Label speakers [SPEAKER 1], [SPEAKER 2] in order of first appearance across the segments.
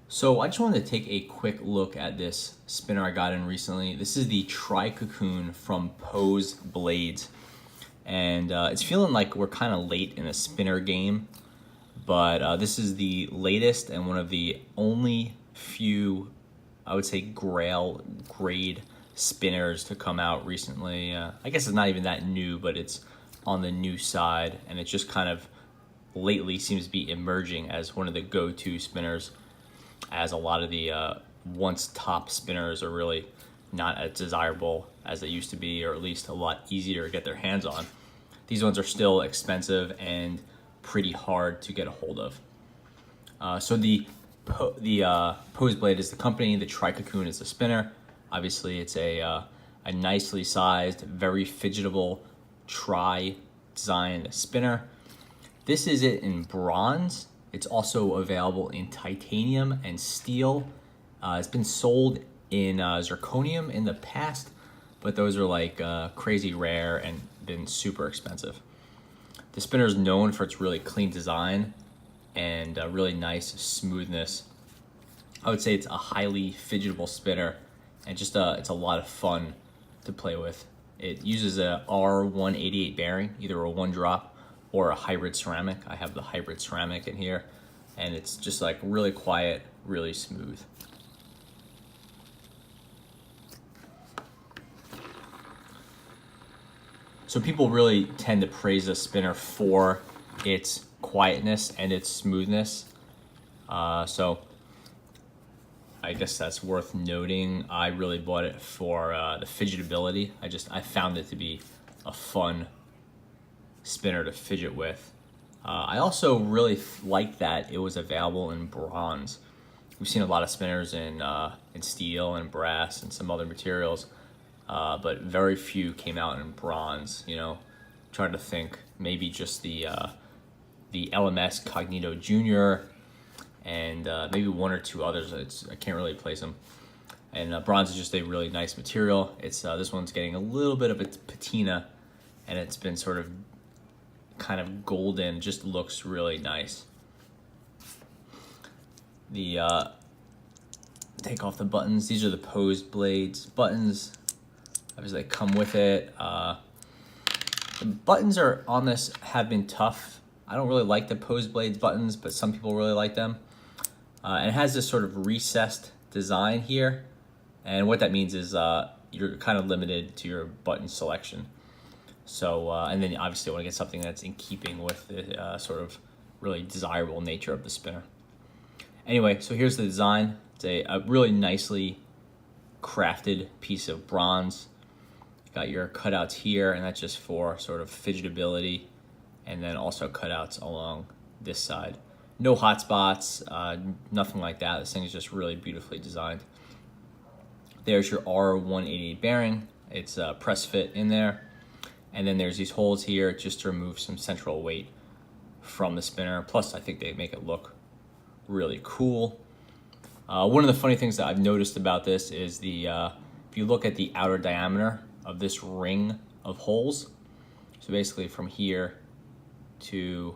[SPEAKER 1] So I just wanted to take a quick look at this spinner I got in recently. This is the Tri-Cocoon from Pose Blades. And it's feeling like we're kind of late in a spinner game, but this is the latest and one of the only few, I would say, grail grade spinners to come out recently. I guess it's not even that new, but it's on the new side, and it just kind of lately seems to be emerging as one of the go-to spinners, as a lot of the once top spinners are really not as desirable as they used to be, or at least a lot easier to get their hands on. These ones are still expensive and pretty hard to get a hold of. So the Pose Blade is the company, the Tri-Cocoon is the spinner. Obviously, it's a nicely sized, very fidgetable tri-designed spinner. This is it in bronze. It's also available in titanium and steel. It's been sold in zirconium in the past, but those are like crazy rare and been super expensive. The spinner is known for its really clean design and really nice smoothness. I would say it's a highly fidgetable spinner, and just it's a lot of fun to play with. It uses a R188 bearing, either a one drop or a hybrid ceramic. I have the hybrid ceramic in here, and it's just like really quiet, really smooth. So people really tend to praise this spinner for its quietness and its smoothness. So I guess that's worth noting. I really bought it for the fidgetability. I found it to be a fun spinner to fidget with. I also really like that it was available in bronze. We've seen a lot of spinners in steel and brass and some other materials, but very few came out in bronze. Trying to think, maybe just the LMS Cognito Junior and maybe one or two others. I can't really place them. And bronze is just a really nice material. This one's getting a little bit of its patina, and it's been sort of kind of golden, just looks really nice. Take off the buttons. These are the Pose Blades buttons. Obviously they come with it. The buttons on this have been tough. I don't really like the Pose Blades buttons, but some people really like them. And it has this sort of recessed design here. And what that means is you're kind of limited to your button selection. So, and then obviously you want to get something that's in keeping with the sort of really desirable nature of the spinner. Anyway, so here's the design. It's a really nicely crafted piece of bronze. Got your cutouts here, and that's just for sort of fidgetability, and then also cutouts along this side. No hot spots, nothing like that. This thing is just really beautifully designed. There's your R188 bearing. It's press fit in there. And then there's these holes here just to remove some central weight from the spinner. Plus, I think they make it look really cool. One of the funny things that I've noticed about this is if you look at the outer diameter of this ring of holes, so basically from here to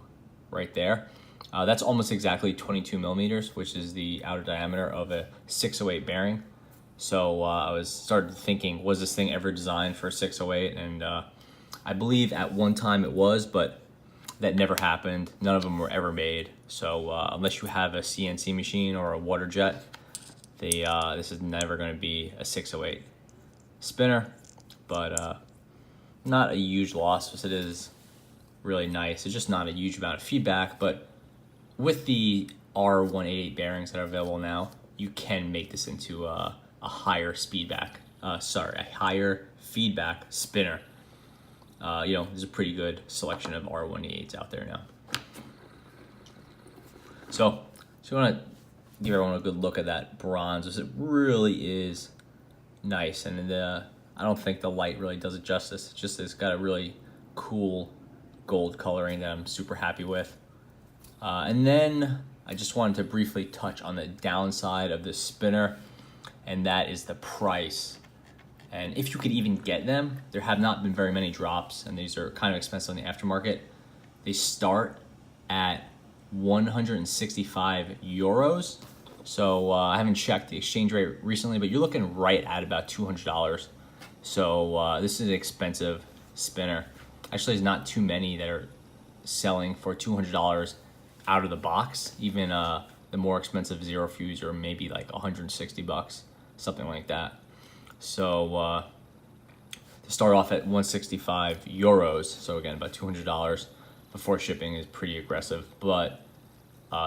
[SPEAKER 1] right there, that's almost exactly 22 millimeters, which is the outer diameter of a 608 bearing. So I started thinking, was this thing ever designed for 608? And I believe at one time it was, but that never happened. None of them were ever made. So unless you have a CNC machine or a water jet, this is never going to be a 608 spinner. But not a huge loss, because it is really nice. It's just not a huge amount of feedback, but with the R188 bearings that are available now, you can make this into a higher higher feedback spinner. There's a pretty good selection of R188s out there now. So I want to give everyone a good look at that bronze, because it really is nice. And I don't think the light really does it justice. It's got a really cool gold coloring that I'm super happy with. And then I just wanted to briefly touch on the downside of this spinner, and that is the price. And if you could even get them, there have not been very many drops, and these are kind of expensive on the aftermarket. They start at 165 euros, So I haven't checked the exchange rate recently, but you're looking right at about $200. So this is an expensive spinner. Actually, there's not too many that are selling for $200 out of the box. Even the more expensive Zero Fuse are maybe like 160 bucks, something like that. So to start off at 165 euros, so again about $200 before shipping is pretty aggressive. But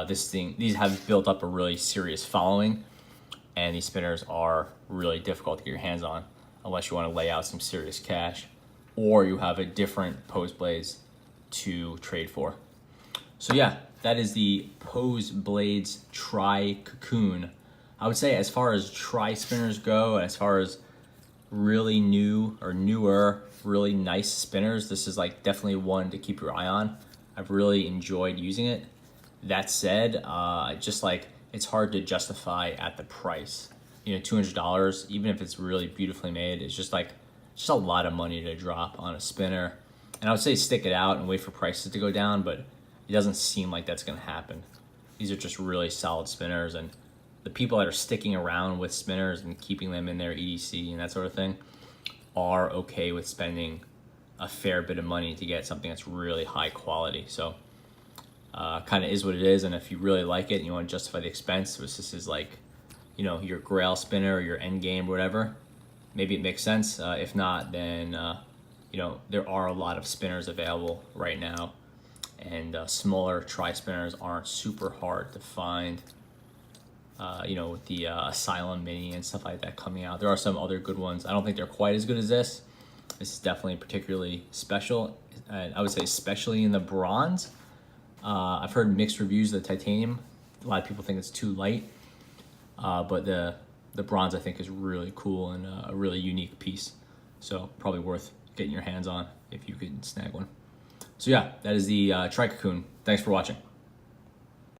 [SPEAKER 1] these have built up a really serious following, and these spinners are really difficult to get your hands on unless you want to lay out some serious cash, or you have a different Pose Blades to trade for. So yeah, that is the Pose Blades Tri Cocoon. I would say as far as tri spinners go, and as far as really new or newer, really nice spinners, this is like definitely one to keep your eye on. I've really enjoyed using it. That said, just like it's hard to justify at the price. You know, $200, even if it's really beautifully made, it's just a lot of money to drop on a spinner. And I would say stick it out and wait for prices to go down, but it doesn't seem like that's gonna happen. These are just really solid spinners, and the people that are sticking around with spinners and keeping them in their EDC and that sort of thing are okay with spending a fair bit of money to get something that's really high quality. So kind of is what it is, and if you really like it and you want to justify the expense, which this is like, you know, your grail spinner or your end game or whatever, maybe it makes sense. If not, then you know, there are a lot of spinners available right now, and smaller tri spinners aren't super hard to find. You know, with the Asylum Mini and stuff like that coming out, there are some other good ones. I don't think they're quite as good as this. This is definitely particularly special, and I would say especially in the bronze. I've heard mixed reviews of the titanium. A lot of people think it's too light, but the bronze I think is really cool and a really unique piece. So probably worth getting your hands on if you could snag one. So yeah, that is the Tri Cocoon. Thanks for watching.